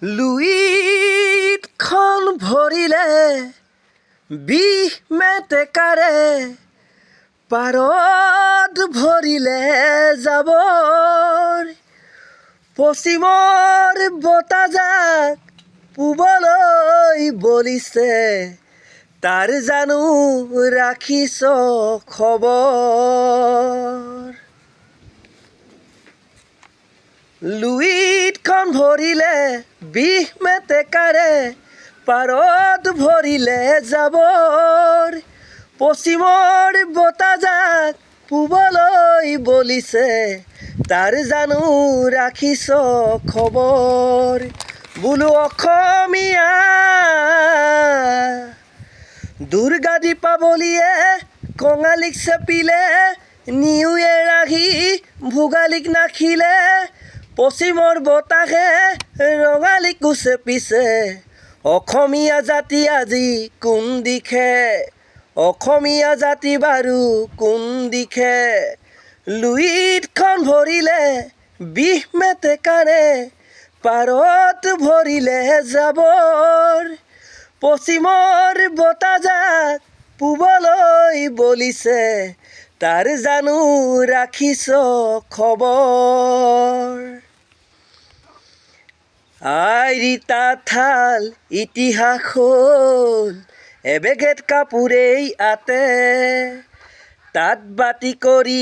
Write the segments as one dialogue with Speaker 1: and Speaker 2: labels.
Speaker 1: লুইতখন ভৰিলে বিষ মেটেকাৰে পাৰত ভৰিলে জাবৰ পশ্চিমৰ বতাহজাক পূবলৈ বলিছে তাৰ জানো ৰাখিছ খবৰ লুইতখন ভৰিলে বিষ মেটেকাৰে পাৰত ভৰিলে জাবৰ পশ্চিমৰ বতাহজাক পূবলৈ বলিছে তাৰ জানো ৰাখিছ খবৰ বোলো অসমীয়া দুৰ্গা দীপাৱলীয়ে কঙালীক চেপিলে নিউ ইয়েৰ আহি ভোগালীক নাখিলে পশ্চিমৰ বতাহে ৰঙালীকো চেপিছে অসমীয়া জাতি আজি কোন দিশে অসমীয়া জাতি বাৰু কোন দিশে লুইতখন ভৰিলে বিষ মেটেকাৰে পাৰত ভৰিলে জাবৰ পশ্চিমৰ বতাহজাক পূবলৈ বলিছে তাৰ জানো ৰাখিছ খবৰ আইৰি তাঁতশাল ইতিহাস হ'ল এবেগেট কাপোৰেই আতে তাঁত বাতি কৰি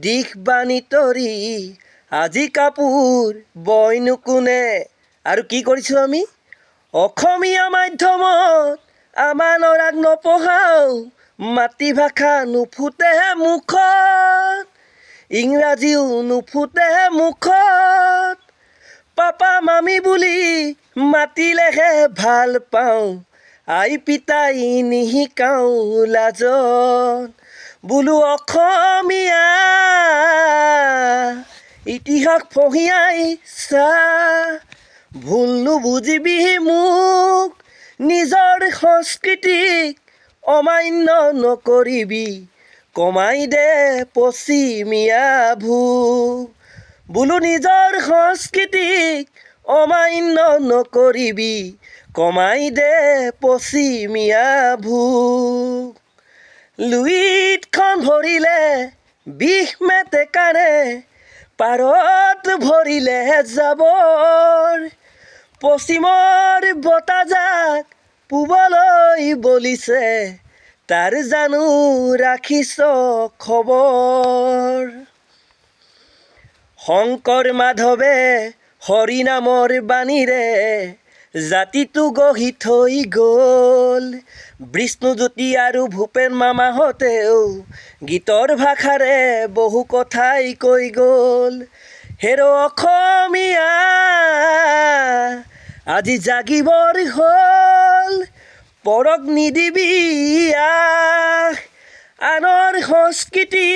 Speaker 1: দিশ বানি তৰি আজি কাপোৰ বয়নো কোনে আৰু কি কৰিছোঁ আমি অসমীয়া মাধ্যমত আমাৰ ল'ৰাক নপঢ়াওঁ মাতৃভাষা নুফুটে মুখত ইংৰাজীও নুফুটে মুখত পাপা মামী বুলি মাতিলেহে ভাল পাওঁ আই পিতাই নিশিকাওঁ লাজত বোলো অসমীয়া ইতিহাস পঢ়িয়াই চা ভুল নুবুজিবি মোক নিজৰ সংস্কৃতিক অমান্য নকৰিবি কমাই দে পশ্চিমীয়া ভোগ বোলো নিজৰ সংস্কৃতিক অমান্য নকৰিবি কমাই দে পশ্চিমীয়া ভোগ লুইতখন ভৰিলে বিষ মেটেকাৰে পাৰত ভৰিলে জাবৰ পশ্চিমৰ বতাহজাক পূবলৈ বলিছে তাৰ জানো ৰাখিছ খবৰ শংকৰ মাধৱে হৰি নামৰ বাণীৰে জাতিটো গঢ়ি থৈ গ'ল বিষ্ণুজ্যোতি আৰু ভূপেন মামাহঁতেও গীতৰ ভাষাৰে বহু কথাই কৈ গ'ল হেৰ' অসমীয়া আজি জাগিবৰ হ'ল পৰক নিদিবি আনৰ সংস্কৃতি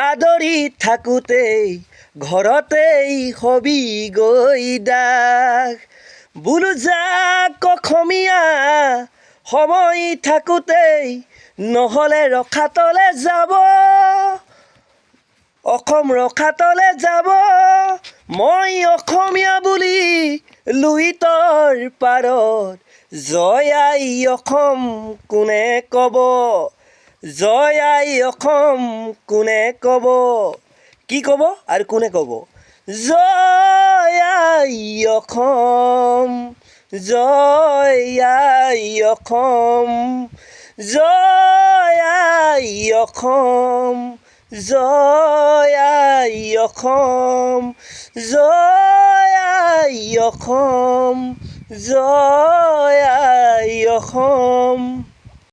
Speaker 1: আদৰি থাকোঁতেই ঘৰতেই হবি গৈ দাস বোলো যাক অসমীয়া সময় থাকোঁতেই নহ'লে ৰখাতলে যাব অসম ৰখাতলে যাব মই অসমীয়া বুলি লুইতৰ পাৰত জয় আই অসম কোনে ক'ব জয় আই অসম কোনে ক'ব কি ক'ব আৰু কোনে ক'ব জয় আই অসম জয় আই অসম জয় আই অসম জয় আই অসম জয় আই অসম জয় আই অসম